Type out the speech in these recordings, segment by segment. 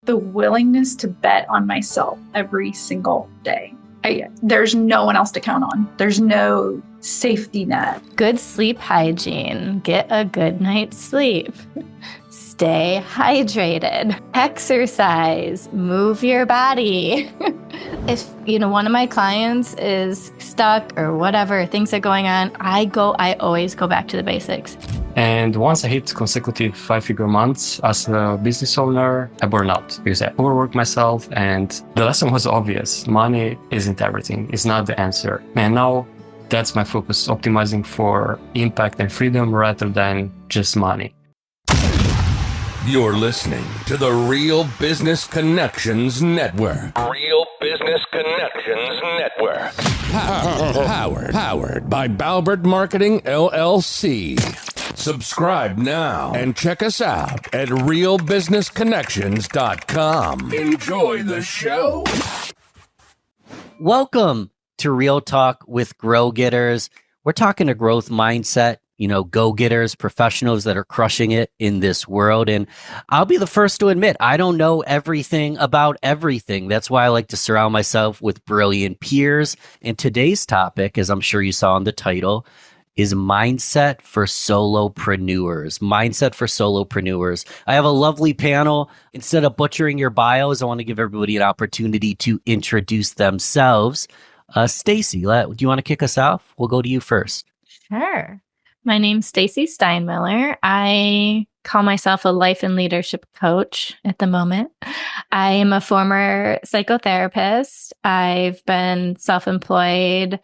The willingness to bet on myself every single day. There's no one else to count on. There's no safety net. Good sleep hygiene. Get a good night's sleep. Stay hydrated. Exercise. Move your body. If, one of my clients is stuck or whatever, things are going on, I always go back to the basics. And once I hit consecutive 5-figure months as a business owner, I burned out because I overworked myself. And the lesson was obvious. Money isn't everything. It's not the answer. And now that's my focus, optimizing for impact and freedom rather than just money. You're listening to the Real Business Connections Network. Real Business Connections Network. Powered by Balbert Marketing, LLC. Subscribe now and check us out at realbusinessconnections.com. Enjoy the show. Welcome to Real Talk with GrowGetters. We're talking a growth mindset, go-getters, professionals that are crushing it in this world. And I'll be the first to admit, I don't know everything about everything. That's why I like to surround myself with brilliant peers. And today's topic, as I'm sure you saw in the title, is mindset for solopreneurs. Mindset for solopreneurs. I have a lovely panel. Instead of butchering your bios, I want to give everybody an opportunity to introduce themselves. Stacey, do you want to kick us off? We'll go to you first. Sure. My name's Stacey Steinmiller. I call myself a life and leadership coach at the moment. I am a former psychotherapist. I've been self-employed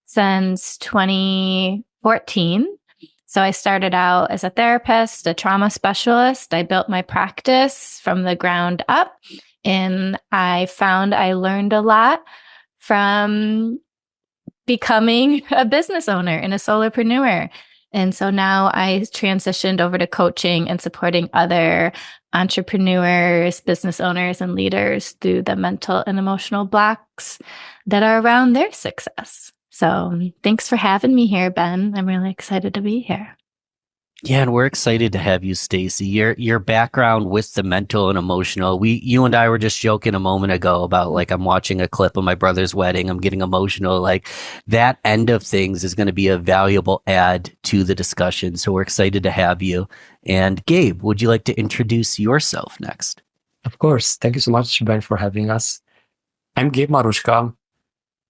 since 2014. So I started out as a therapist, a trauma specialist. I built my practice from the ground up, and I found I learned a lot from becoming a business owner and a solopreneur. And so now I transitioned over to coaching and supporting other entrepreneurs, business owners, and leaders through the mental and emotional blocks that are around their success. So thanks for having me here, Ben. I'm really excited to be here. Yeah, and we're excited to have you, Stacey. Your background with the mental and emotional. You and I were just joking a moment ago about I'm watching a clip of my brother's wedding. I'm getting emotional. That end of things is going to be a valuable add to the discussion. So we're excited to have you. And Gabe, would you like to introduce yourself next? Of course. Thank you so much, Ben, for having us. I'm Gabe Marusca,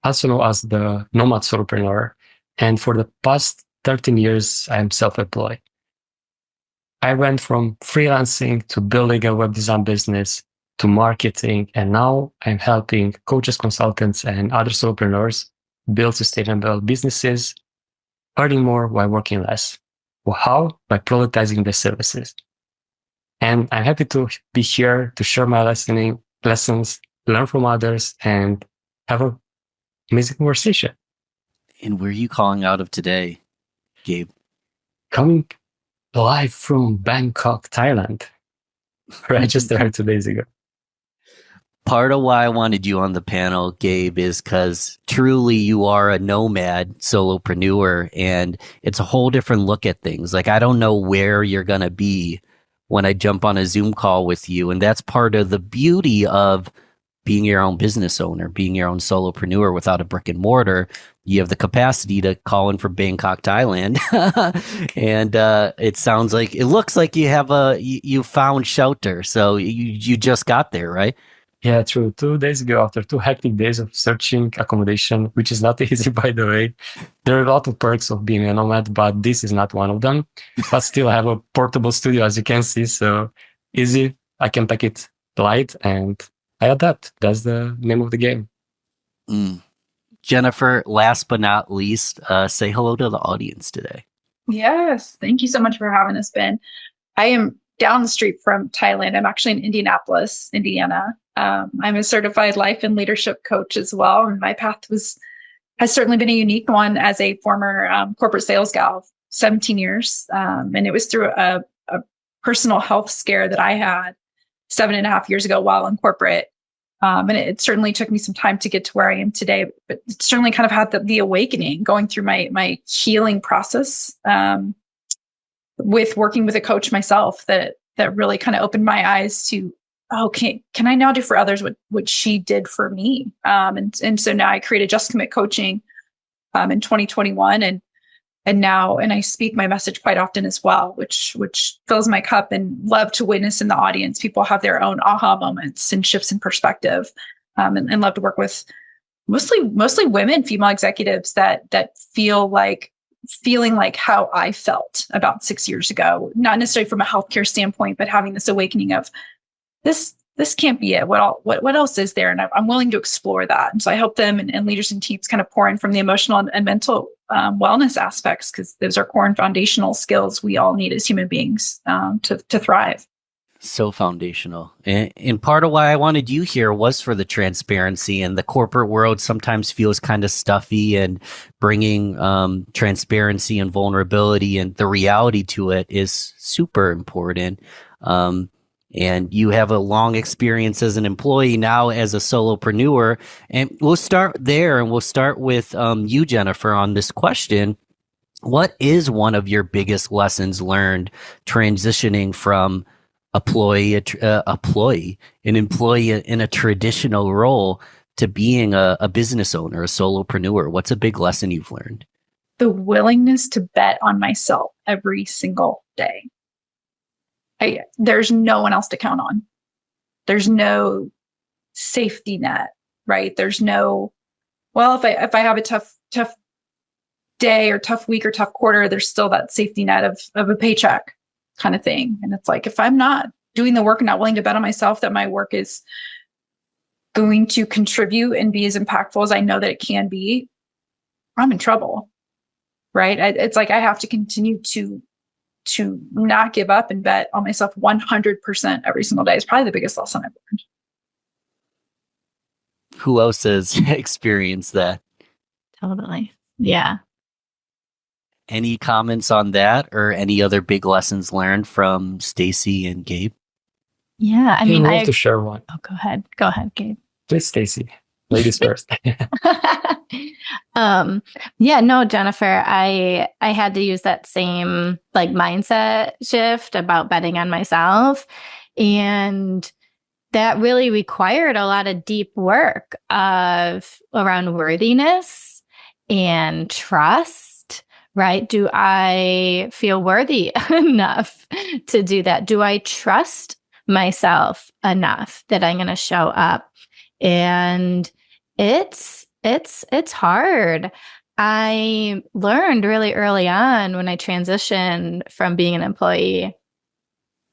also known as the Nomad Solopreneur. And for the past 13 years, I'm self-employed. I went from freelancing to building a web design business to marketing, and now I'm helping coaches, consultants, and other solopreneurs build sustainable businesses, earning more while working less. Well, how? By productizing their services. And I'm happy to be here to share my lessons, learn from others, and have an amazing conversation. And where are you calling out of today, Gabe? Coming live from Bangkok, Thailand. I just arrived 2 days ago. Part of why I wanted you on the panel, Gabe, is because truly you are a nomad solopreneur, and it's a whole different look at things. I don't know where you're going to be when I jump on a Zoom call with you. And that's part of the beauty of being your own business owner, being your own solopreneur without a brick and mortar. You have the capacity to call in from Bangkok, Thailand. And it looks like you found shelter. So you just got there, right? Yeah, true. 2 days ago, after 2 hectic days of searching accommodation, which is not easy, by the way. There are a lot of perks of being a nomad, but this is not one of them. But still, I have a portable studio, as you can see. So easy. I can pack it light and I adapt. That's the name of the game. Jennifer, last but not least, say hello to the audience today. Yes. Thank you so much for having us, Ben. I am down the street from Thailand. I'm actually in Indianapolis, Indiana. I'm a certified life and leadership coach as well. And my path has certainly been a unique one as a former corporate sales gal, 17 years. And it was through a personal health scare that I had 7.5 years ago while in corporate. And it certainly took me some time to get to where I am today, but it certainly kind of had the awakening going through my healing process with working with a coach myself that really kind of opened my eyes to oh, can I now do for others what she did for me? And so now I created Just Commit Coaching in 2021, and I speak my message quite often as well, which fills my cup, and love to witness in the audience people have their own aha moments and shifts in perspective, and love to work with mostly women, female executives that feeling like how I felt about 6 years ago, not necessarily from a healthcare standpoint, but having this awakening of this can't be it. What else is there? And I'm willing to explore that. And so I help them and leaders and teams kind of pour in from the emotional and mental wellness aspects, because those are core and foundational skills we all need as human beings to thrive. So foundational. And part of why I wanted you here was for the transparency. And the corporate world sometimes feels kind of stuffy, and bringing transparency and vulnerability and the reality to it is super important. And you have a long experience as an employee, now as a solopreneur. And we'll start there, and we'll start with you, Jennifer, on this question. What is one of your biggest lessons learned transitioning from an employee in a traditional role to being a business owner, a solopreneur? What's a big lesson you've learned? The willingness to bet on myself every single day. There's no one else to count on. There's no safety net, right? There's no, well, if I have a tough day or tough week or tough quarter, there's still that safety net of a paycheck kind of thing. And it's like, if I'm not doing the work and not willing to bet on myself that my work is going to contribute and be as impactful as I know that it can be, I'm in trouble, right? It's like I have to continue to not give up and bet on myself 100% every single day is probably the biggest lesson I've learned. Who else has experienced that? Totally. Yeah. Any comments on that, or any other big lessons learned from Stacey and Gabe? Yeah. I mean, I'd love to share one. Oh, go ahead. Go ahead, Gabe. Please, Stacey. Ladies first. Yeah, no, Jennifer, I had to use that same mindset shift about betting on myself. And that really required a lot of deep work around worthiness and trust, right? Do I feel worthy enough to do that? Do I trust myself enough that I'm going to show up? And it's hard. I learned really early on when I transitioned from being an employee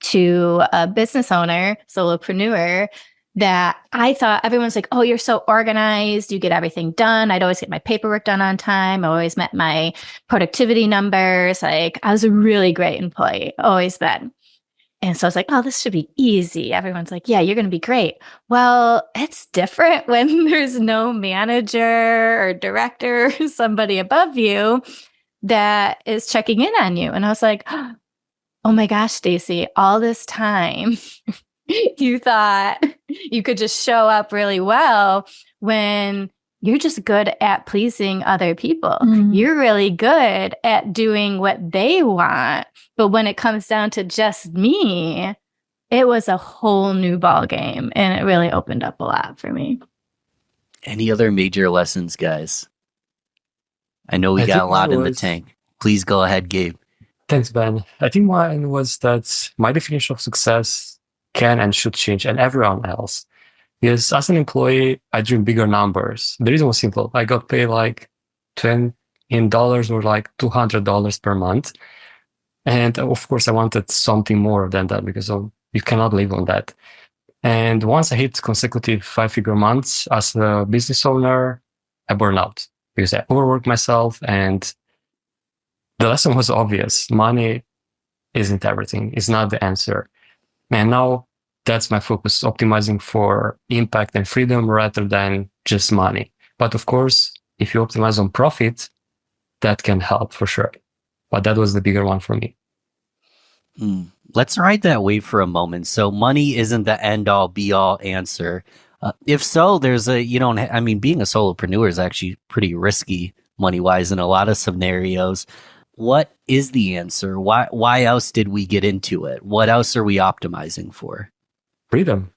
to a business owner, solopreneur, that I thought everyone's like, oh, you're so organized. You get everything done. I'd always get my paperwork done on time. I always met my productivity numbers. I was a really great employee, always been. And so I was like, oh, this should be easy. Everyone's like, yeah, you're going to be great. Well, it's different when there's no manager or director or somebody above you that is checking in on you. And I was like, oh my gosh, Stacey, all this time you thought you could just show up really well when you're just good at pleasing other people. You're really good at doing what they want. But when it comes down to just me, it was a whole new ball game, and it really opened up a lot for me. Any other major lessons, guys? I know we got a lot in the tank. Please go ahead, Gabe. Thanks, Ben. I think mine was that my definition of success can and should change, and everyone else. Because as an employee, I dream bigger numbers. The reason was simple. I got paid like $20 or like $200 per month. And of course, I wanted something more than that because you cannot live on that. And once I hit consecutive 5-figure months as a business owner, I burned out because I overworked myself. And the lesson was obvious. Money isn't everything. It's not the answer. And now that's my focus, optimizing for impact and freedom rather than just money. But of course, if you optimize on profit, that can help for sure. But that was the bigger one for me. Let's ride that wave for a moment. So money isn't the end all be all answer. If so, there's being a solopreneur is actually pretty risky money wise in a lot of scenarios. What is the answer? Why else did we get into it? What else are we optimizing for? Freedom.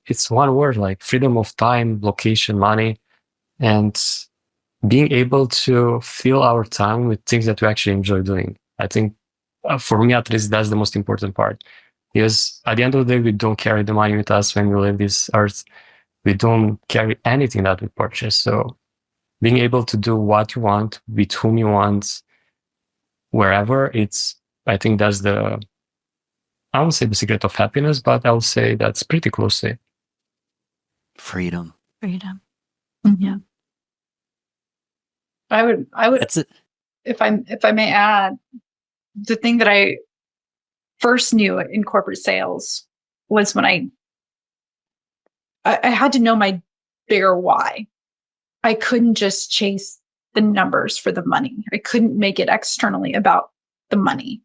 It's one word, like freedom of time, location, money, and being able to fill our time with things that we actually enjoy doing. I think for me, at least, that's the most important part. Because at the end of the day, we don't carry the money with us when we leave this earth. We don't carry anything that we purchase. So being able to do what you want, with whom you want, wherever, I think that's I won't say the secret of happiness, but I will say that's pretty close to it. Freedom. Yeah. I would, That's it. if I may add, the thing that I first knew in corporate sales was when I had to know my bigger why. I couldn't just chase the numbers for the money. I couldn't make it externally about the money.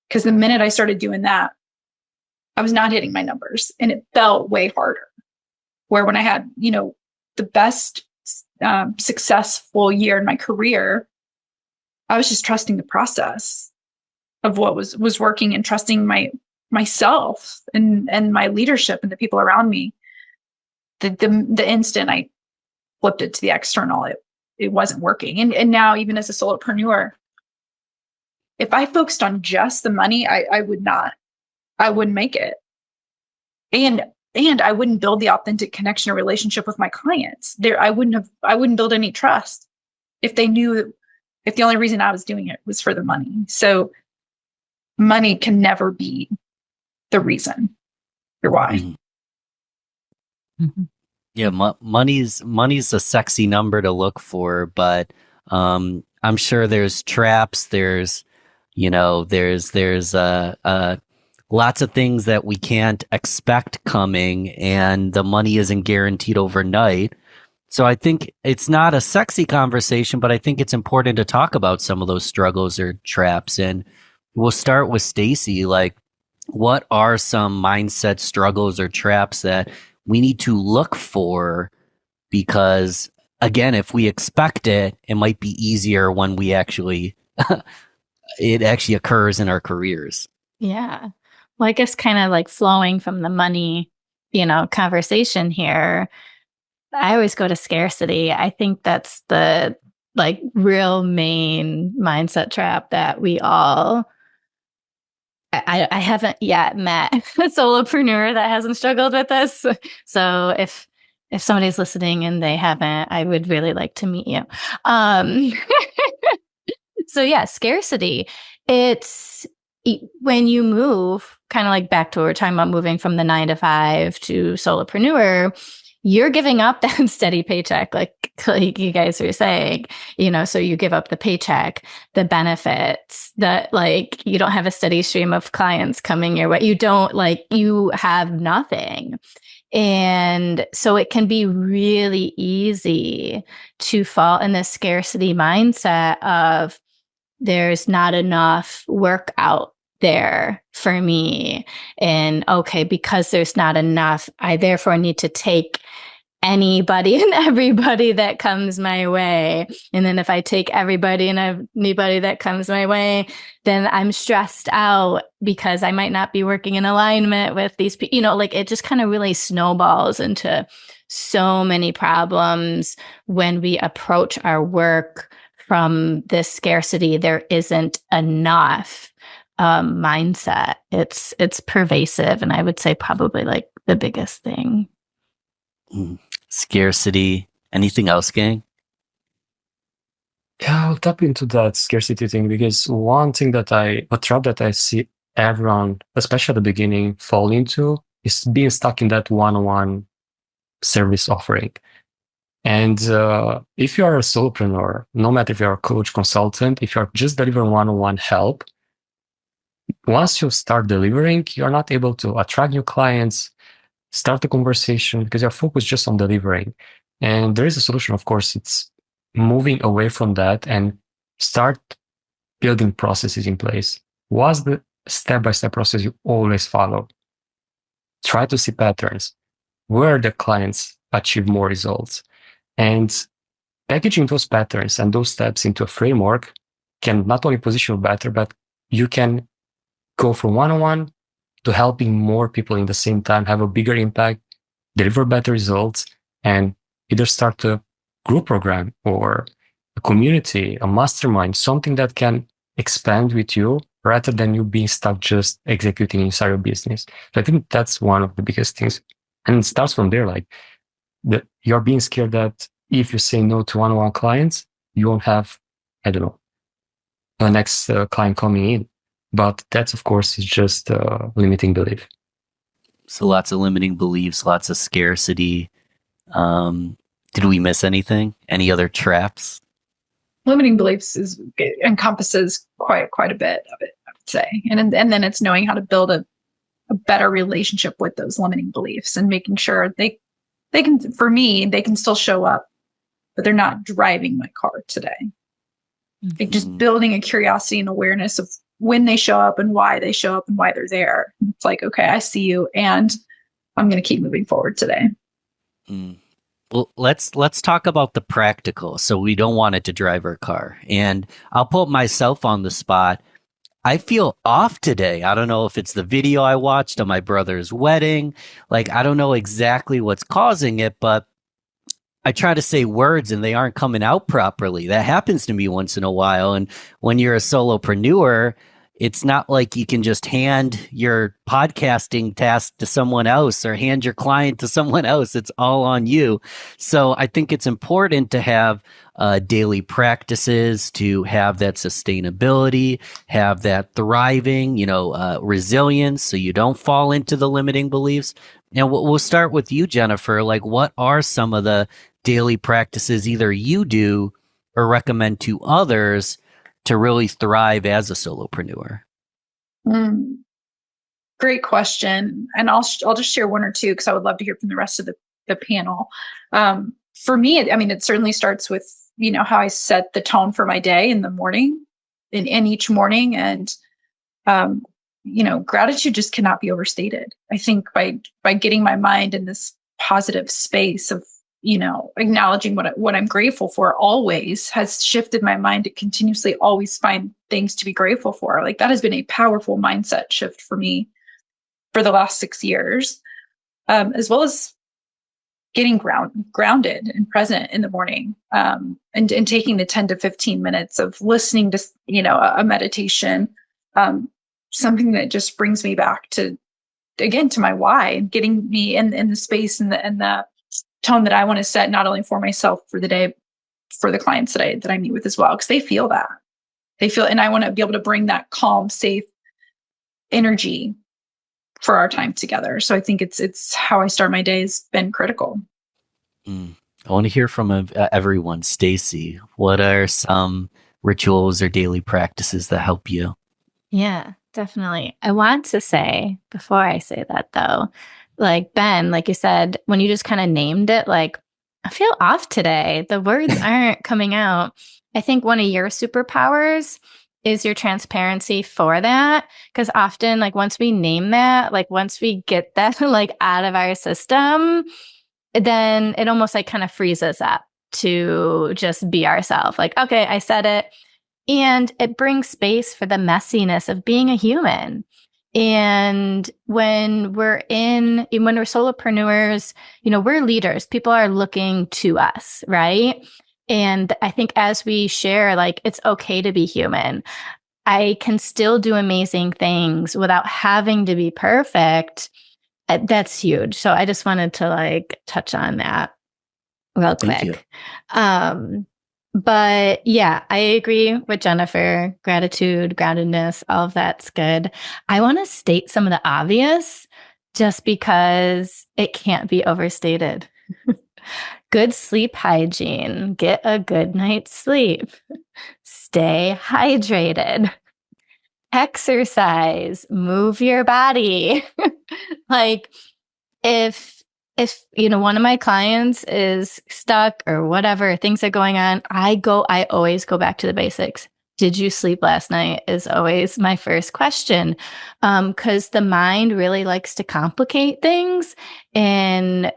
Because the minute I started doing that, I was not hitting my numbers, and it felt way harder. Where when I had, the best successful year in my career, I was just trusting the process of what was working, and trusting myself and my leadership and the people around me. The instant I flipped it to the external, it wasn't working. And now, even as a solopreneur, if I focused on just the money, I wouldn't make it. And I wouldn't build the authentic connection or relationship with my clients. I wouldn't build any trust if they knew, if the only reason I was doing it was for the money. So money can never be the reason or why. Yeah, money's a sexy number to look for, but I'm sure there's traps. There's lots of things that we can't expect coming, and the money isn't guaranteed overnight. So I think it's not a sexy conversation, but I think it's important to talk about some of those struggles or traps. And we'll start with Stacey. Like, what are some mindset struggles or traps that we need to look for? Because again, if we expect it, it might be easier when we actually, it actually occurs in our careers. Yeah. Well, I guess kind of like flowing from the money, conversation here, I always go to scarcity. I think that's the real main mindset trap that we all, I haven't yet met a solopreneur that hasn't struggled with this. So if somebody's listening and they haven't, I would really like to meet you. So yeah, scarcity. It's when you move, kind of like back to what we're talking about, moving from the 9-to-5 to solopreneur, you're giving up that steady paycheck, like you guys were saying, so you give up the paycheck, the benefits, that you don't have a steady stream of clients coming your way. You have nothing. And so it can be really easy to fall in this scarcity mindset of there's not enough work out there for me. And okay, because there's not enough, I therefore need to take anybody and everybody that comes my way. And then if I take everybody and anybody that comes my way, then I'm stressed out because I might not be working in alignment with these people. It just kind of really snowballs into so many problems when we approach our work from this scarcity, there isn't enough mindset. It's pervasive, and I would say probably the biggest thing. Scarcity. Anything else, gang? Yeah, I'll tap into that scarcity thing, because one thing a trap that I see everyone, especially at the beginning, fall into is being stuck in that one-on-one service offering. And if you are a solopreneur, no matter if you're a coach, consultant, if you're just delivering one-on-one help, once you start delivering, you're not able to attract new clients, start the conversation, because you're focused just on delivering. And there is a solution, of course. It's moving away from that and start building processes in place. What's the step-by-step process you always follow? Try to see patterns. Where the clients achieve more results? And packaging those patterns and those steps into a framework can not only position you better, but you can go from one-on-one to helping more people in the same time, have a bigger impact, deliver better results, and either start a group program or a community, a mastermind, something that can expand with you rather than you being stuck just executing inside your business. So I think that's one of the biggest things. And it starts from there, like you're being scared that if you say no to one-on-one clients, you won't have, I don't know, a next client coming in. But that's, of course, is just a limiting belief. So lots of limiting beliefs, lots of scarcity. Did we miss anything? Any other traps? Limiting beliefs encompasses quite a bit of it, I would say. And then it's knowing how to build a better relationship with those limiting beliefs and making sure they can, for me, they can still show up, but they're not driving my car today. Like just building a curiosity and awareness of when they show up and why they show up and why they're there. It's like, okay, I see you and I'm going to keep moving forward today. Well, let's talk about the practical. So we don't want it to drive our car. And I'll put myself on the spot. I feel off today. I don't know if it's the video I watched on my brother's wedding. Like, I don't know exactly what's causing it, but I try to say words and they aren't coming out properly. That happens to me once in a while. And when you're a solopreneur, it's not like you can just hand your podcasting task to someone else or hand your client to someone else. It's all on you. So I think it's important to have daily practices, to have that sustainability, have that thriving, resilience, so you don't fall into the limiting beliefs. Now, we'll start with you, Jennifer. Like, what are some of the daily practices either you do or recommend to others to really thrive as a solopreneur? Great question. And I'll just share one or two because I would love to hear from the rest of the panel. For me, it certainly starts with, how I set the tone for my day in the morning, in each morning. And, gratitude just cannot be overstated. I think by getting my mind in this positive space of, acknowledging what I'm grateful for always has shifted my mind to continuously always find things to be grateful for. Like that has been a powerful mindset shift for me for the last 6 years, as well as getting grounded and present in the morning, and taking the 10 to 15 minutes of listening to, a meditation, something that just brings me back to my why and getting me in the space and the tone that I want to set, not only for myself for the day, for the clients that I meet with as well, because they feel that. And I want to be able to bring that calm, safe energy for our time together. So I think it's how I start my day has been critical. I want to hear from everyone. Stacey, what are some rituals or daily practices that help you? Yeah, definitely. I want to say, before I say that though, like Ben, like you said, when you just kind of named it, like, I feel off today. The words aren't coming out. I think one of your superpowers is your transparency for that. Because often, like, once we name that, like, once we get that, like, out of our system, then it almost, like, kind of frees us up to just be ourselves. Like, okay, I said it. And it brings space for the messiness of being a human. And when we're solopreneurs, we're leaders. People are looking to us, right? And I think as we share, like, it's okay to be human. I can still do amazing things without having to be perfect. That's huge. So I just wanted to like touch on that real quick. But yeah, I agree with Jennifer. Gratitude, groundedness, all of that's good. I want to state some of the obvious just because it can't be overstated. Good sleep hygiene. Get a good night's sleep. Stay hydrated. Exercise. Move your body. Like if one of my clients is stuck or whatever, things are going on, I always go back to the basics. Did you sleep last night is always my first question. Because the mind really likes to complicate things and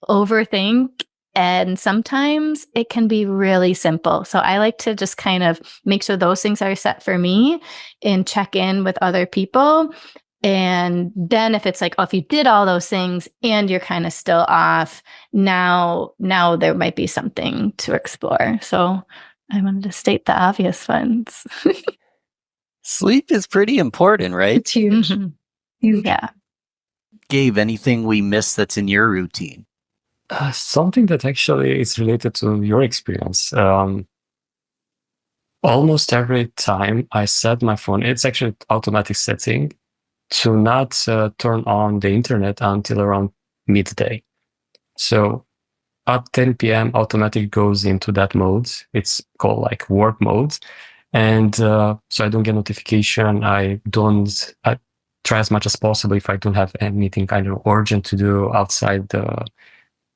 overthink. And sometimes it can be really simple. So I like to just kind of make sure those things are set for me and check in with other people. And then if it's like, oh, if you did all those things and you're kind of still off, now there might be something to explore. So I wanted to state the obvious ones. Sleep is pretty important, right? It's huge. Mhm. Huge. Yeah. Gabe, anything we missed that's in your routine? Something that actually is related to your experience. Almost every time I set my phone, it's actually automatic setting to not turn on the internet until around midday. So at 10 p.m., automatic goes into that mode. It's called like work mode. And so I don't get notification. I try as much as possible if I don't have anything kind of urgent to do outside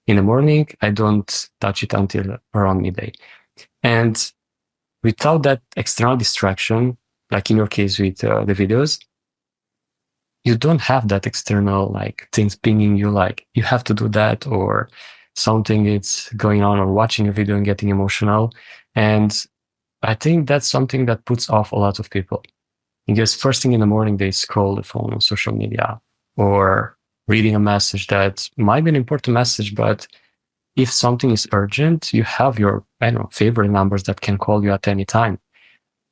in the morning, I don't touch it until around midday. And without that external distraction, like in your case with the videos, you don't have that external like things pinging you like you have to do that or something is going on or watching a video and getting emotional. And I think that's something that puts off a lot of people because first thing in the morning, they scroll the phone on social media or reading a message that might be an important message, but if something is urgent, you have your, favorite numbers that can call you at any time.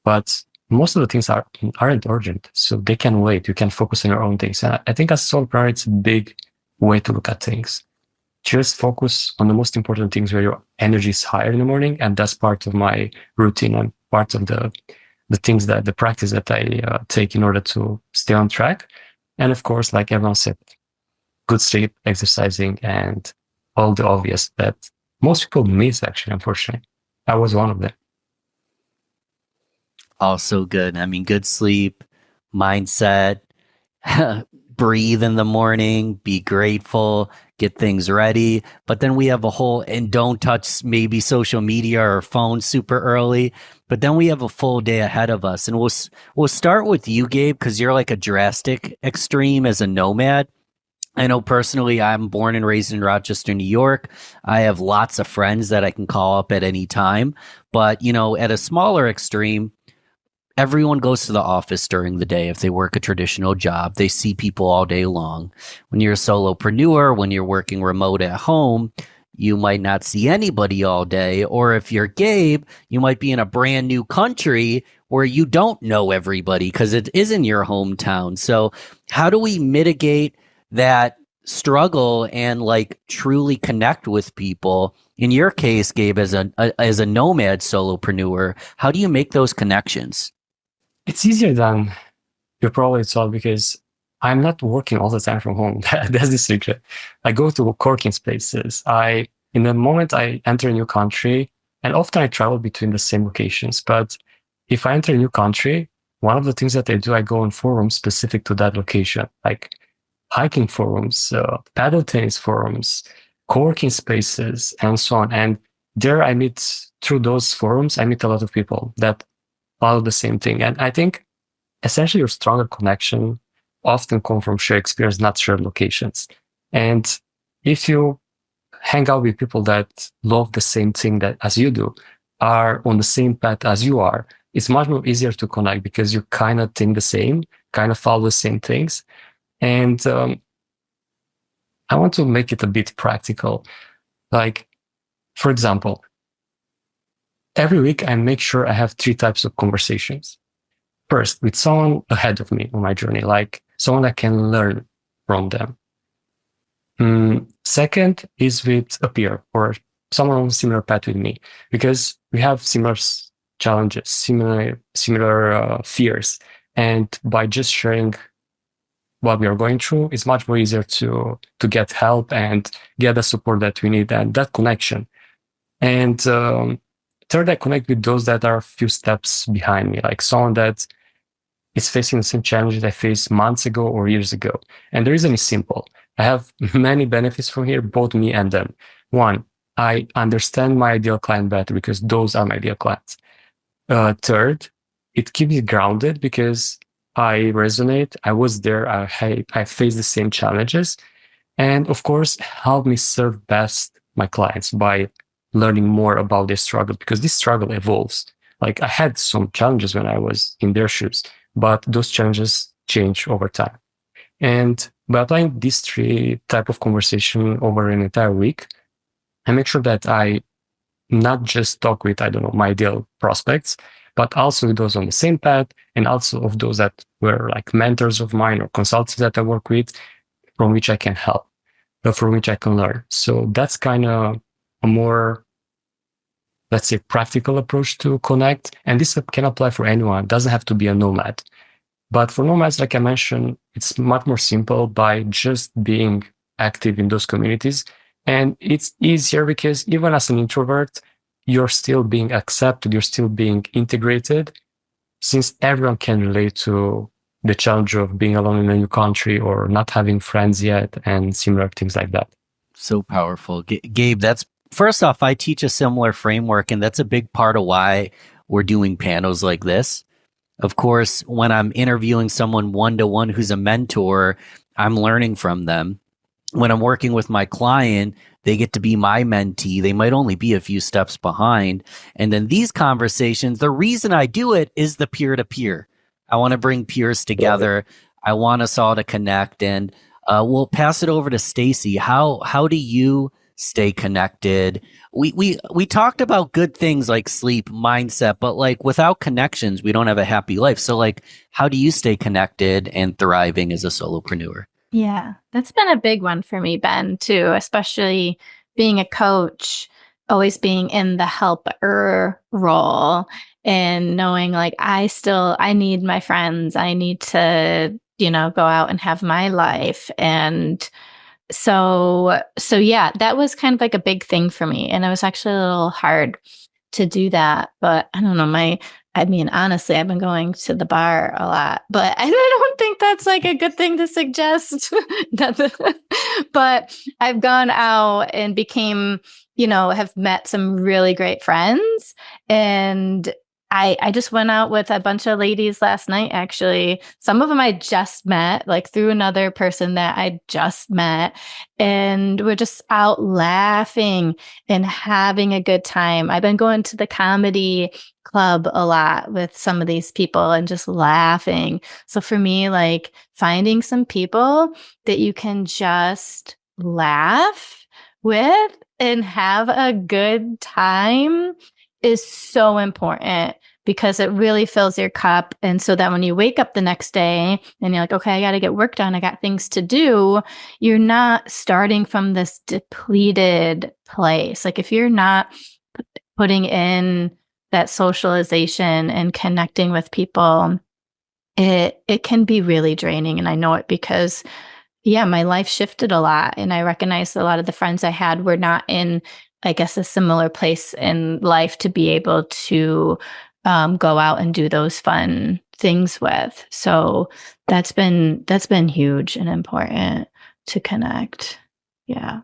But most of the things aren't urgent, so they can wait. You can focus on your own things. And I think as a solopreneur, it's a big way to look at things. Just focus on the most important things where your energy is higher in the morning. And that's part of my routine and part of the things that the practice that I take in order to stay on track. And of course, like everyone said, good sleep, exercising, and all the obvious that most people miss, actually, unfortunately. I was one of them. Also good. I mean, good sleep, mindset, breathe in the morning, be grateful, get things ready. But then we have and don't touch maybe social media or phone super early. But then we have a full day ahead of us. And we'll start with you, Gabe, because you're like a drastic extreme as a nomad. I know personally, I'm born and raised in Rochester, New York. I have lots of friends that I can call up at any time. But, at a smaller extreme, everyone goes to the office during the day. If they work a traditional job, they see people all day long. When you're a solopreneur, when you're working remote at home, you might not see anybody all day. Or if you're Gabe, you might be in a brand new country where you don't know everybody because it isn't your hometown. So how do we mitigate that struggle and like truly connect with people? In your case, Gabe, as a nomad solopreneur, how do you make those connections? It's easier than you probably thought because I'm not working all the time from home. That's the secret. I go to co-working spaces. In the moment I enter a new country, and often I travel between the same locations, but if I enter a new country, one of the things that I do, I go on forums specific to that location, like hiking forums, paddle tennis forums, co-working spaces, and so on. And there through those forums, I meet a lot of people that follow the same thing. And I think essentially your stronger connection often come from shared experience, not shared locations. And if you hang out with people that love the same thing as you do, are on the same path as you are, it's much more easier to connect because you kind of think the same, kind of follow the same things. And I want to make it a bit practical. Like, for example, every week I make sure I have 3 types of conversations. First, with someone ahead of me on my journey, like someone I can learn from them. Second is with a peer or someone on a similar path with me, because we have similar challenges, similar fears. And by just sharing what we are going through, it's much more easier to get help and get the support that we need and that connection. And third, I connect with those that are a few steps behind me, like someone that is facing the same challenges I faced months ago or years ago. And the reason is simple. I have many benefits from here, both me and them. One, I understand my ideal client better because those are my ideal clients. Third, it keeps me grounded because I resonate. I was there. I faced the same challenges. And of course, help me serve best my clients by learning more about their struggle, because this struggle evolves. Like I had some challenges when I was in their shoes, but those challenges change over time. And by applying these three type of conversation over an entire week, I make sure that I not just talk with, I don't know, my ideal prospects, but also with those on the same path, and also of those that were like mentors of mine or consultants that I work with, from which I can help, but from which I can learn. So that's kind of a more, let's say, practical approach to connect. And this can apply for anyone. It doesn't have to be a nomad. But for nomads, like I mentioned, it's much more simple by just being active in those communities. And it's easier because even as an introvert, you're still being accepted, you're still being integrated, since everyone can relate to the challenge of being alone in a new country or not having friends yet and similar things like that. So powerful. Gabe, that's first off, I teach a similar framework, and that's a big part of why we're doing panels like this. Of course, when I'm interviewing someone one-to-one who's a mentor, I'm learning from them. When I'm working with my client, they get to be my mentee. They might only be a few steps behind. And then these conversations, the reason I do it is the peer-to-peer. I want to bring peers together. I want us all to connect. And we'll pass it over to Stacey. How do you stay connected? We talked about good things like sleep, mindset, but like without connections, we don't have a happy life. So like, how do you stay connected and thriving as a solopreneur? Yeah, that's been a big one for me, Ben, too, especially being a coach, always being in the helper role and knowing like I need my friends. I need to, go out and have my life. And so yeah, that was kind of like a big thing for me. And it was actually a little hard to do that. But I don't know, honestly, I've been going to the bar a lot, but I don't think that's like a good thing to suggest. But I've gone out and became, have met some really great friends. And I just went out with a bunch of ladies last night, actually. Some of them I just met, like through another person that I just met. And we're just out laughing and having a good time. I've been going to the comedy club a lot with some of these people and just laughing. So for me, like finding some people that you can just laugh with and have a good time is so important, because it really fills your cup. And so that when you wake up the next day and you're like, okay, I got to get work done, I got things to do, you're not starting from this depleted place. Like if you're not putting in that socialization and connecting with people, it can be really draining. And I know it because my life shifted a lot. And I recognized a lot of the friends I had were not in, I guess, a similar place in life to be able to go out and do those fun things with. So that's been huge and important to connect. Yeah.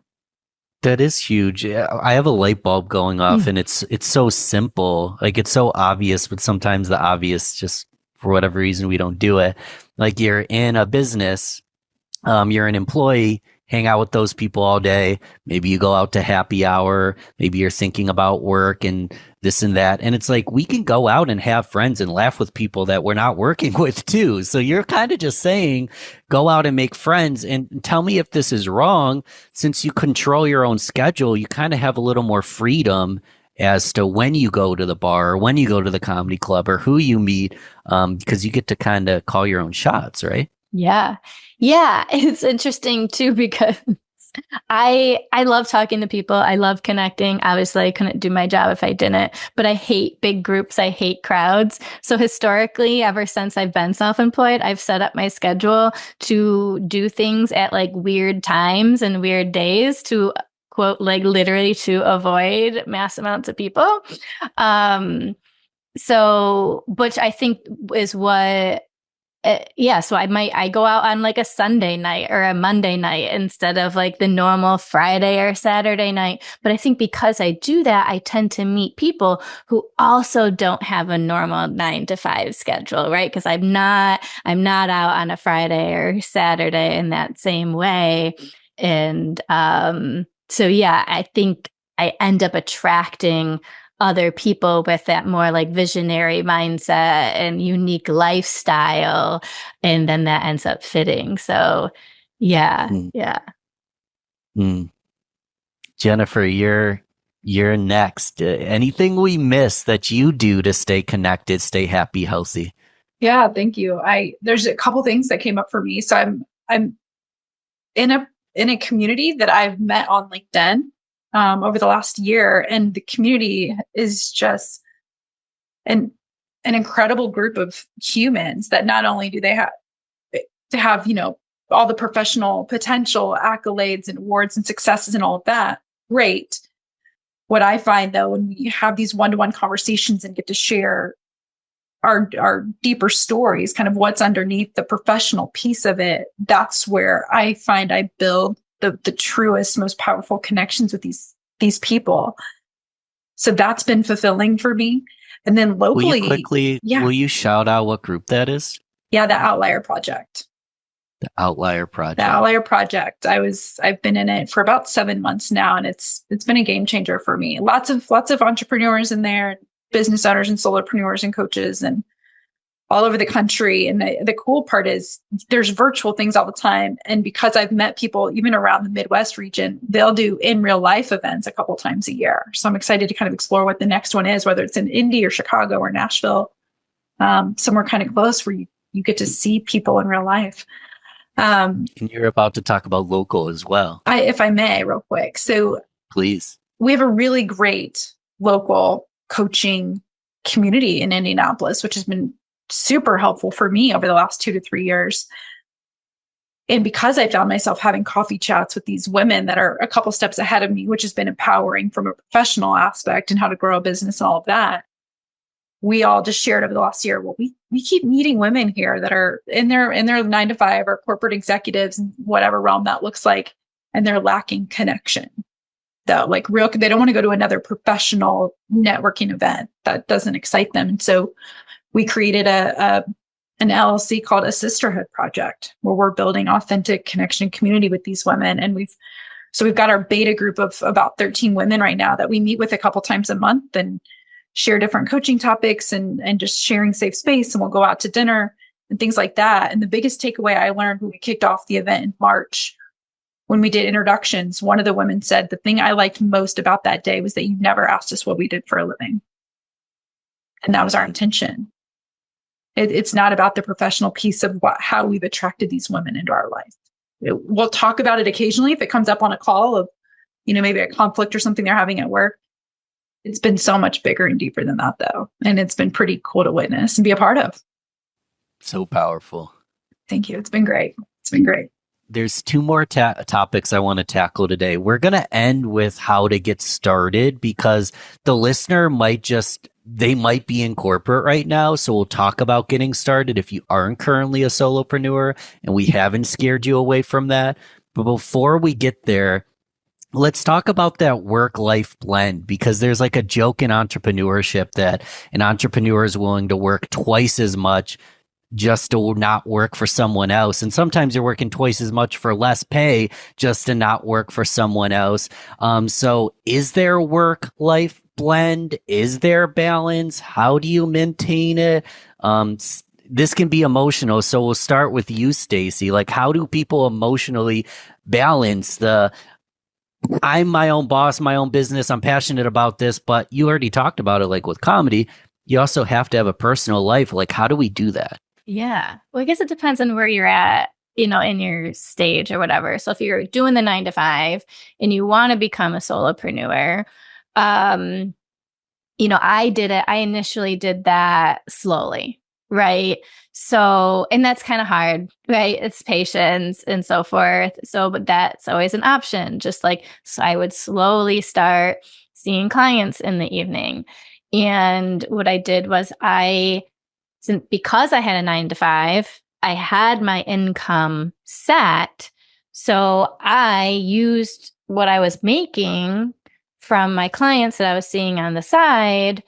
That is huge. I have a light bulb going off, and it's so simple. Like it's so obvious, but sometimes the obvious, just for whatever reason, we don't do it. Like you're in a business, you're an employee, hang out with those people all day. Maybe you go out to happy hour. Maybe you're thinking about work and this and that. And it's like, we can go out and have friends and laugh with people that we're not working with too. So you're kind of just saying, go out and make friends. And tell me if this is wrong. Since you control your own schedule, you kind of have a little more freedom as to when you go to the bar or when you go to the comedy club or who you meet, because you get to kind of call your own shots, right? Yeah. Yeah. It's interesting too, because I love talking to people. I love connecting. Obviously, I couldn't do my job if I didn't, but I hate big groups. I hate crowds. So historically, ever since I've been self-employed, I've set up my schedule to do things at like weird times and weird days to quote, like literally to avoid mass amounts of people. So, which I think is what so I go out on like a Sunday night or a Monday night instead of like the normal Friday or Saturday night. But I think because I do that, I tend to meet people who also don't have a normal 9 to 5 schedule, right? Because I'm not out on a Friday or Saturday in that same way. And so yeah, I think I end up attracting other people with that more like visionary mindset and unique lifestyle. And then that ends up fitting. So yeah. Jennifer, you're next. Anything we miss that you do to stay connected, stay happy, healthy? Yeah, thank you. There's a couple things that came up for me. So I'm in a community that I've met on LinkedIn over the last year, and the community is just an incredible group of humans that not only do they have all the professional potential, accolades and awards and successes and all of that. Great. What I find though, when we have these one-to-one conversations and get to share our deeper stories, kind of what's underneath the professional piece of it, that's where I find I build the truest, most powerful connections with these people. So that's been fulfilling for me. And then locally, will you shout out what group that is? Yeah, the Outlier Project. The Outlier Project. The Outlier Project. I've been in it for about 7 months now, and it's been a game changer for me. Lots of entrepreneurs in there, business owners and solopreneurs and coaches, and all over the country. And the cool part is there's virtual things all the time. And because I've met people even around the Midwest region, they'll do in real life events a couple times a year. So I'm excited to kind of explore what the next one is, whether it's in Indy or Chicago or Nashville, somewhere kind of close where you get to see people in real life. And you're about to talk about local as well. If I may, real quick. So please. We have a really great local coaching community in Indianapolis, which has been super helpful for me over the last 2 to 3 years. And because I found myself having coffee chats with these women that are a couple steps ahead of me, which has been empowering from a professional aspect and how to grow a business and all of that, we all just shared over the last year, well, we keep meeting women here that are in their 9 to 5 or corporate executives in whatever realm that looks like, and they're lacking connection. Though, like they don't want to go to another professional networking event that doesn't excite them. And so we created an LLC called a Sisterhood Project, where we're building authentic connection and community with these women. And we've got our beta group of about 13 women right now that we meet with a couple times a month and share different coaching topics and just sharing safe space. And we'll go out to dinner and things like that. And the biggest takeaway I learned when we kicked off the event in March, when we did introductions, one of the women said, the thing I liked most about that day was that you never asked us what we did for a living. And that was our intention. It's not about the professional piece of how we've attracted these women into our life. We'll talk about it occasionally if it comes up on a call of, maybe a conflict or something they're having at work. It's been so much bigger and deeper than that, though. And it's been pretty cool to witness and be a part of. So powerful. Thank you. It's been great. There's 2 more topics I want to tackle today. We're going to end with how to get started, because the listener might be in corporate right now. So we'll talk about getting started if you aren't currently a solopreneur and we haven't scared you away from that. But before we get there, let's talk about that work-life blend, because there's like a joke in entrepreneurship that an entrepreneur is willing to work twice as much just to not work for someone else. And sometimes you're working twice as much for less pay just to not work for someone else. So is there work-life blend? Is there balance? How do you maintain it? This can be emotional. So we'll start with you, Stacey. Like, how do people emotionally balance I'm my own boss, my own business, I'm passionate about this, but you already talked about it, like with comedy, you also have to have a personal life. Like, how do we do that? Yeah. Well, I guess it depends on where you're at, in your stage or whatever. So if you're doing the 9 to 5 and you want to become a solopreneur, I did it. I initially did that slowly. Right. So, and that's kind of hard, right? It's patience and so forth. So, but that's always an option. Just like, so I would slowly start seeing clients in the evening. And what I did was because I had a 9 to 5, I had my income set. So I used what I was making from my clients that I was seeing on the side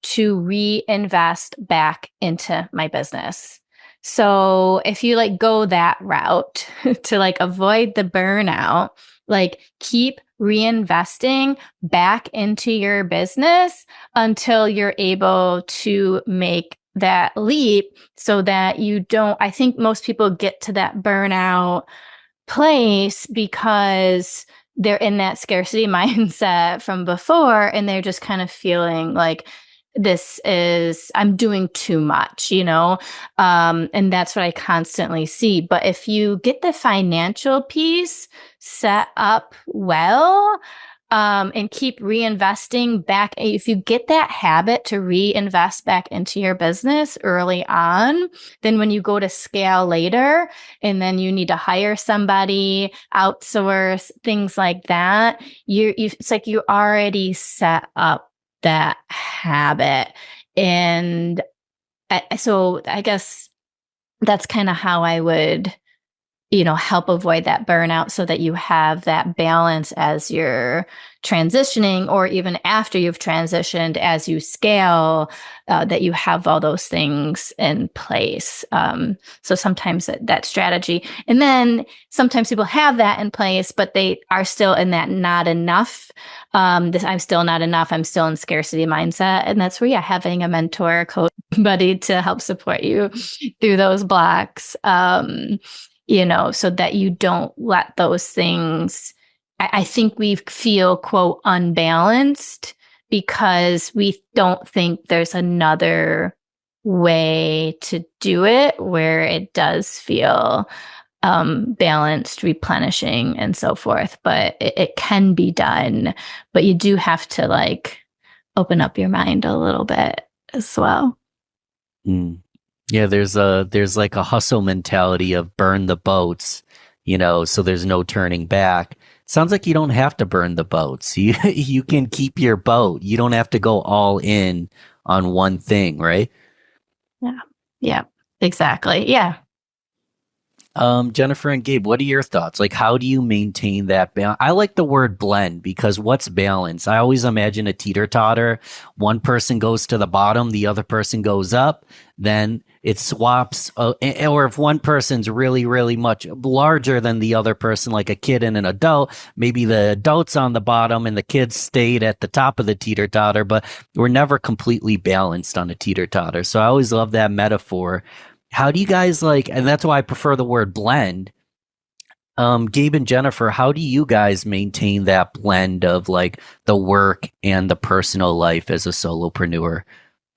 to reinvest back into my business. So if you go that route to avoid the burnout, Like, keep reinvesting back into your business until you're able to make that leap, so that you don't, I think most people get to that burnout place because they're in that scarcity mindset from before, and they're just kind of feeling like I'm doing too much, and that's what I constantly see. But if you get the financial piece set up well, and keep reinvesting back, if you get that habit to reinvest back into your business early on, then when you go to scale later and then you need to hire somebody, outsource, things like that, it's like you already set up that habit. And so I guess that's kind of how I would, help avoid that burnout, so that you have that balance as you're transitioning, or even after you've transitioned, as you scale, that you have all those things in place. So sometimes that strategy, and then sometimes people have that in place, but they are still in that not enough. I'm still not enough. I'm still in scarcity mindset. And that's where, having a mentor, coach, buddy to help support you through those blocks. So that you don't let those things, I think we feel, quote, unbalanced because we don't think there's another way to do it where it does feel balanced, replenishing, and so forth. But it can be done, but you do have to open up your mind a little bit as well. Yeah, there's like a hustle mentality of burn the boats, so there's no turning back. Sounds like you don't have to burn the boats. You can keep your boat. You don't have to go all in on one thing, right? Yeah, exactly. Yeah. Jennifer and Gabe, what are your thoughts? Like, how do you maintain that balance? I like the word blend, because what's balance? I always imagine a teeter-totter. One person goes to the bottom, the other person goes up, then it swaps. Or if one person's really, really much larger than the other person, like a kid and an adult, maybe the adult's on the bottom and the kids stayed at the top of the teeter-totter, but we're never completely balanced on a teeter-totter. So I always love that metaphor. How do you guys and that's why I prefer the word blend. Gabe and Jennifer, how do you guys maintain that blend of the work and the personal life as a solopreneur?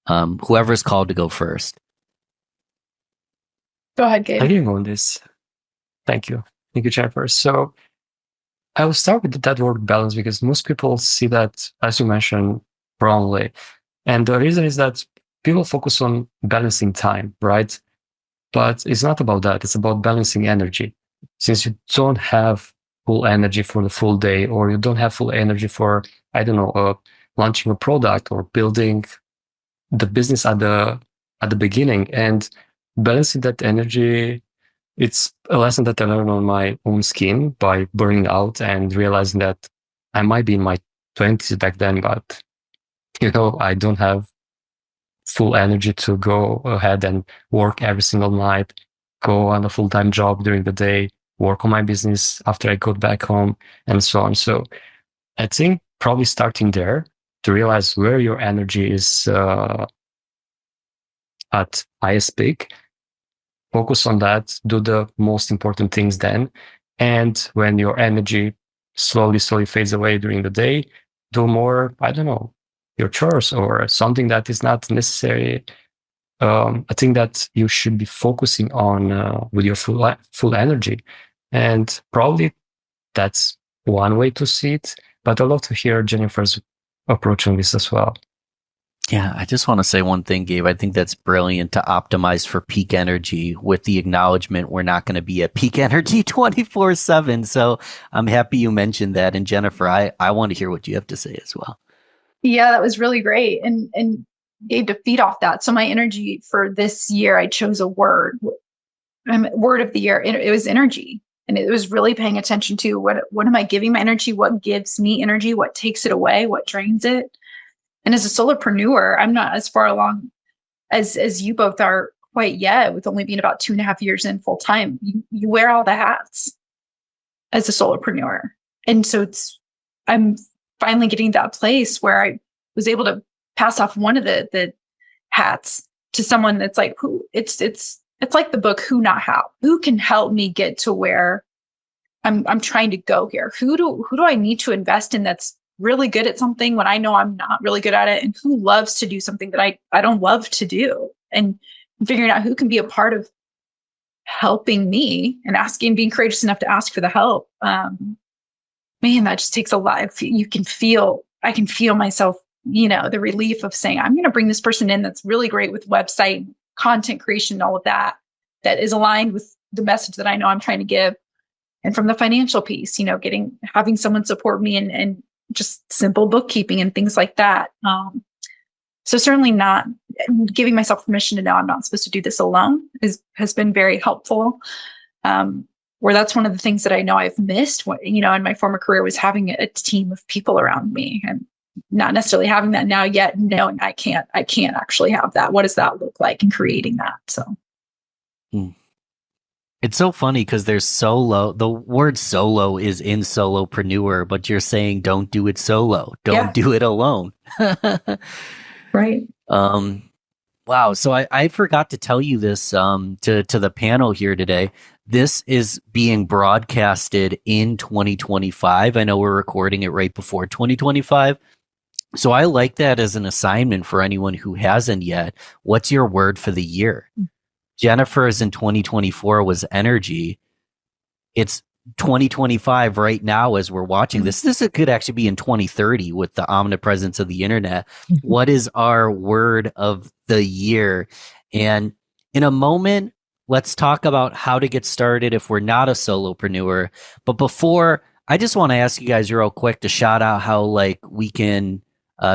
Whoever's called to go first. Go ahead, Gabe. I can go on this. Thank you. Thank you, Jennifer. So I will start with that word balance, because most people see that, as you mentioned, wrongly. And the reason is that people focus on balancing time, right? But it's not about that. It's about balancing energy. Since you don't have full energy for the full day, or you don't have full energy for, launching a product or building the business at the beginning, and balancing that energy, it's a lesson that I learned on my own skin by burning out and realizing that I might be in my 20s back then, but I don't have full energy to go ahead and work every single night, go on a full-time job during the day, work on my business after I got back home, and so on. So I think probably starting there to realize where your energy is at highest peak, focus on that, do the most important things then. And when your energy slowly fades away during the day, do more, your chores or something that is not necessary. I think that you should be focusing on with your full energy. And probably that's one way to see it. But I'd love to hear Jennifer's approach on this as well. Yeah, I just want to say one thing, Gabe. I think that's brilliant to optimize for peak energy with the acknowledgement we're not going to be at peak energy 24/7. So I'm happy you mentioned that. And Jennifer, I want to hear what you have to say as well. Yeah, that was really great. And Gabe, to feed off that. So my energy for this year, I chose a word. Word of the year. It was energy. And it was really paying attention to what am I giving my energy? What gives me energy? What takes it away? What drains it? And as a solopreneur, I'm not as far along as you both are quite yet, with only being about 2.5 years in full time. You wear all the hats as a solopreneur. And so I'm finally getting to that place where I was able to pass off one of the hats to someone that's like, who it's like the book, Who Not How, who can help me get to where I'm trying to go here. Who do I need to invest in that's really good at something when I know I'm not really good at it, and who loves to do something that I don't love to do, and figuring out who can be a part of helping me and being courageous enough to ask for the help. Man, that just takes a lot. I can feel myself, the relief of saying, I'm going to bring this person in that's really great with website, content creation, all of that is aligned with the message that I know I'm trying to give. And from the financial piece, having someone support me and just simple bookkeeping and things like that. So certainly not giving myself permission to know I'm not supposed to do this alone has been very helpful. Where that's one of the things that I know I've missed, in my former career, was having a team of people around me, and not necessarily having that now yet, knowing I can't actually have that. What does that look like in creating that? So. It's so funny because there's solo. The word solo is in solopreneur, but you're saying don't do it solo. Don't do it alone. Right. Wow. So I forgot to tell you this to the panel here today. This is being broadcasted in 2025. I know we're recording it right before 2025. So I like that as an assignment for anyone who hasn't yet. What's your word for the year? Jennifer's in 2024 was energy. It's 2025 right now as we're watching this. This could actually be in 2030 with the omnipresence of the internet. What is our word of the year? And in a moment, let's talk about how to get started if we're not a solopreneur. But before, I just want to ask you guys real quick to shout out how we can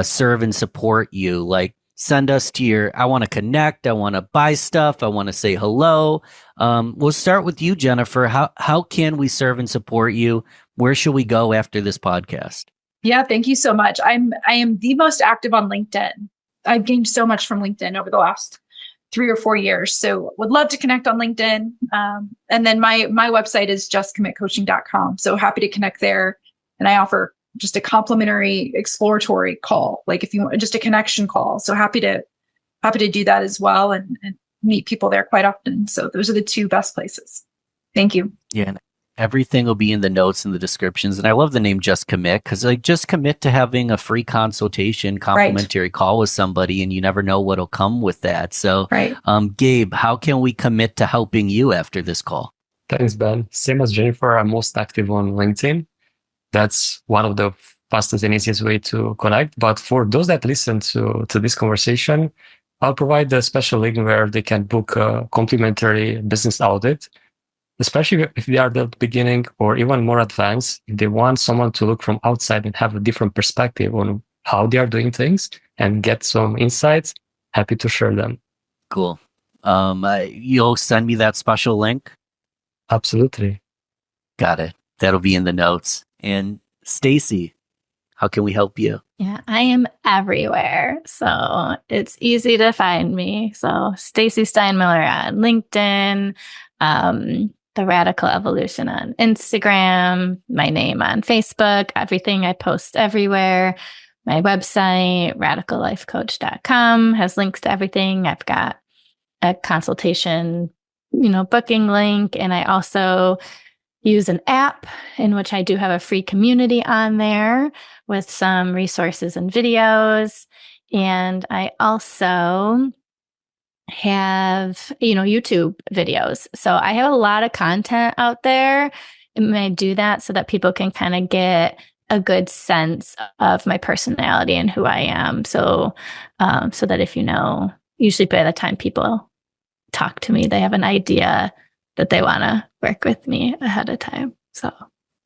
serve and support you. Send us to I want to connect. I want to buy stuff. I want to say hello. We'll start with you, Jennifer. How can we serve and support you? Where should we go after this podcast? Yeah, thank you so much. I am the most active on LinkedIn. I've gained so much from LinkedIn over the last 3 or 4 years. So would love to connect on LinkedIn. And then my website is justcommitcoaching.com. So happy to connect there. And I offer just a complimentary exploratory call, if you want just a connection call. So happy to do that as well, and meet people there quite often. So those are the 2 best places. Thank you. Yeah. And everything will be in the notes and the descriptions. And I love the name Just Commit, because just commit to having a free consultation, complimentary call with somebody, and you never know what'll come with that. So, Gabe, how can we commit to helping you after this call? Thanks, Ben. Same as Jennifer, I'm most active on LinkedIn. That's one of the fastest and easiest way to connect. But for those that listen to this conversation, I'll provide a special link where they can book a complimentary business audit, especially if they are at the beginning or even more advanced. If they want someone to look from outside and have a different perspective on how they are doing things and get some insights, happy to share them. Cool. You'll send me that special link? Absolutely. Got it. That'll be in the notes. And Stacey, how can we help you? Yeah, I am everywhere. So it's easy to find me. So Stacey Steinmiller on LinkedIn, The Radical Evolution on Instagram, my name on Facebook, everything I post everywhere. My website, radicallifecoach.com, has links to everything. I've got a consultation, booking link. And I also use an app in which I do have a free community on there with some resources and videos. And I also have, YouTube videos. So I have a lot of content out there, and I do that so that people can kind of get a good sense of my personality and who I am. So, so that if usually by the time people talk to me, they have an idea that they want to work with me ahead of time. So,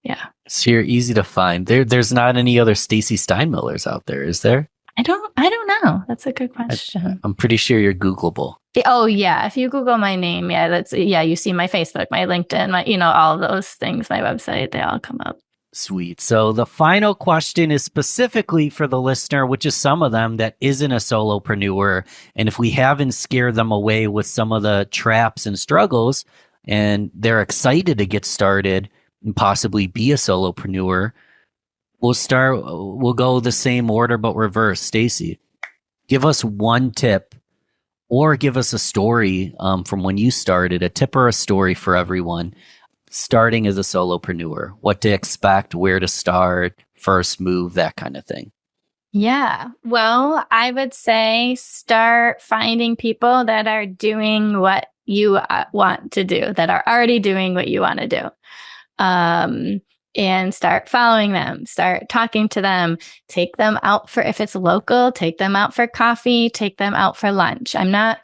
yeah. So you're easy to find. There's not any other Stacey Steinmillers out there, is there? I don't know. That's a good question. I'm pretty sure you're Googleable. Oh yeah. If you Google my name, you see my Facebook, my LinkedIn, my, all of those things, my website, they all come up. Sweet. So the final question is specifically for the listener, which is some of them that isn't a solopreneur. And if we haven't scared them away with some of the traps and struggles, and they're excited to get started, and possibly be a solopreneur. We'll go the same order, but reverse. Stacey, give us one tip or give us a story from when you started, a tip or a story for everyone starting as a solopreneur, what to expect, where to start, first move, that kind of thing. Yeah. Well, I would say start finding people that are doing what you want to do, that are already doing what you want to do. And start following them, start talking to them, take them out for, if it's local, take them out for coffee, take them out for lunch. I'm not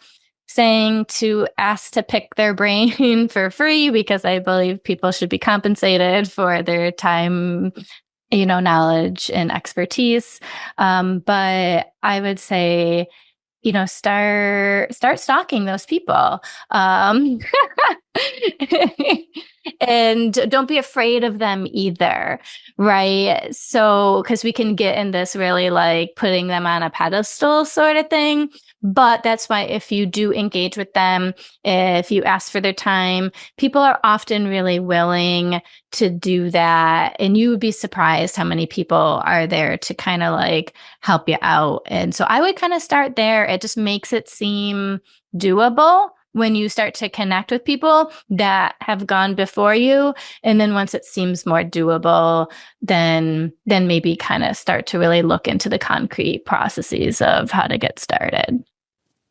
saying to ask to pick their brain for free, because I believe people should be compensated for their time, knowledge and expertise. But I would say, start stalking those people. And don't be afraid of them either, right? So, because we can get in this really like putting them on a pedestal sort of thing. But that's why if you do engage with them, if you ask for their time, people are often really willing to do that. And you would be surprised how many people are there to kind of like help you out. And so I would kind of start there. It just makes it seem doable when you start to connect with people that have gone before you. And then once it seems more doable, then maybe kind of start to really look into the concrete processes of how to get started.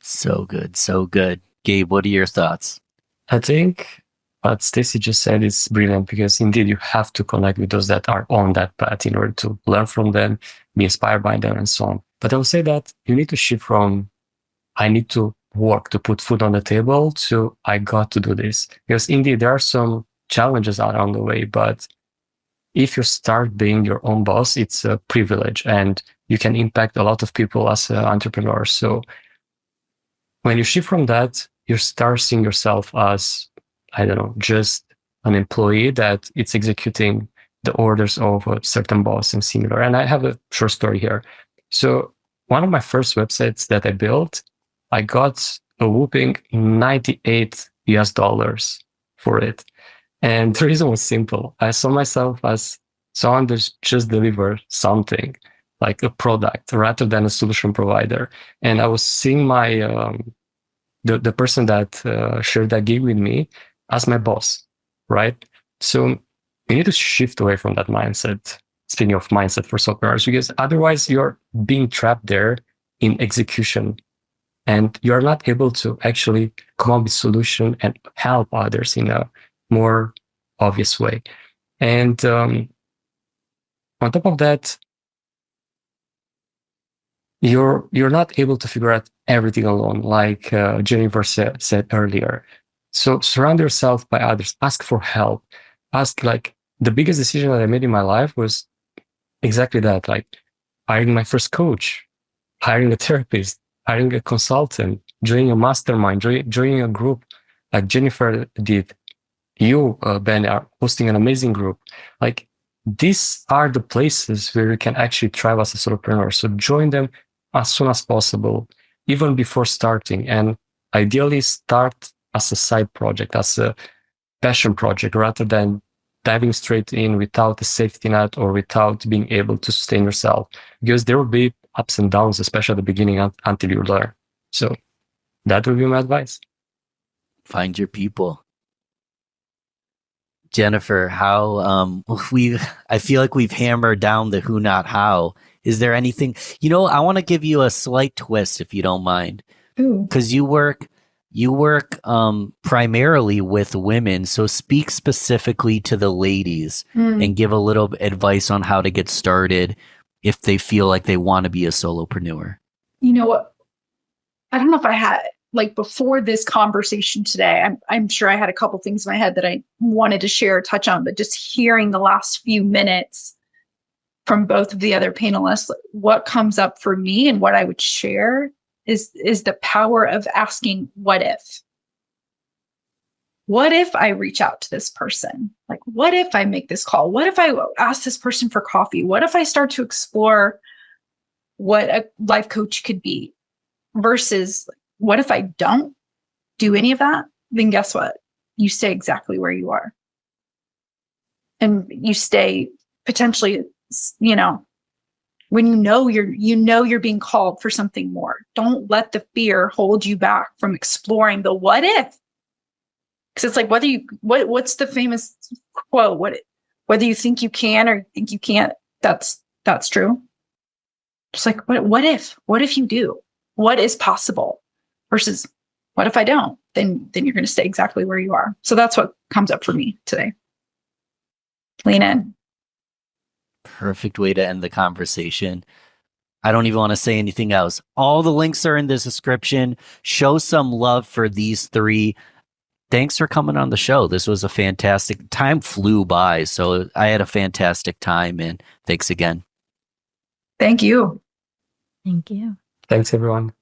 So good. So good. Gabe, what are your thoughts? I think what Stacey just said is brilliant, because indeed you have to connect with those that are on that path in order to learn from them, be inspired by them, and so on. But I will say that you need to shift from I need to work to put food on the table to I got to do this. Because indeed there are some challenges out on the way, but if you start being your own boss, it's a privilege and you can impact a lot of people as an entrepreneur. So when you shift from that, you start seeing yourself as, I don't know, just an employee that it's executing the orders of a certain boss and similar. And I have a short story here. So one of my first websites that I built, I got a whooping $98 for it. And the reason was simple. I saw myself as someone that just delivered something, like a product, rather than a solution provider. And I was seeing my the person that shared that gig with me as my boss, right? So you need to shift away from that mindset. Speaking of mindset for solopreneurs, because otherwise you're being trapped there in execution. And you're not able to actually come up with solution and help others in a more obvious way. And on top of that, you're not able to figure out everything alone, like Jennifer said earlier. So surround yourself by others. Ask for help. Ask, like, the biggest decision that I made in my life was exactly that, like hiring my first coach, hiring a therapist, hiring a consultant, joining a mastermind, joining a group like Jennifer did. You, Ben, are hosting an amazing group. Like, these are the places where you can actually thrive as a solopreneur. So join them as soon as possible, even before starting. And ideally start as a side project, as a passion project, rather than diving straight in without a safety net or without being able to sustain yourself. Because there will be ups and downs, especially at the beginning, until you learn. So that would be my advice. Find your people. Jennifer, how I feel like we've hammered down the who, not how. Is there anything, I want to give you a slight twist, if you don't mind, because you work primarily with women. So speak specifically to the ladies and give a little advice on how to get started if they feel like they want to be a solopreneur. You know what? I don't know if I had, like, before this conversation today, I'm sure I had a couple things in my head that I wanted to share or touch on, but just hearing the last few minutes from both of the other panelists, what comes up for me and what I would share is the power of asking, what if? What if I reach out to this person? Like, what if I make this call? What if I ask this person for coffee? What if I start to explore what a life coach could be? Versus, what if I don't do any of that? Then guess what? You stay exactly where you are. and you stay potentially, you know, when you're being called for something more. Don't let the fear hold you back from exploring the what if. Because it's like what's the famous quote? Whether you think you can or you think you can't, that's true. Just like what if? What if you do? What is possible? Versus what if I don't? Then you're going to stay exactly where you are. So that's what comes up for me today. Lean in. Perfect way to end the conversation. I don't even want to say anything else. All the links are in the description. Show some love for these three. Thanks for coming on the show. This was a fantastic time. Flew by. So I had a fantastic time, and thanks again. Thank you. Thank you. Thanks, everyone.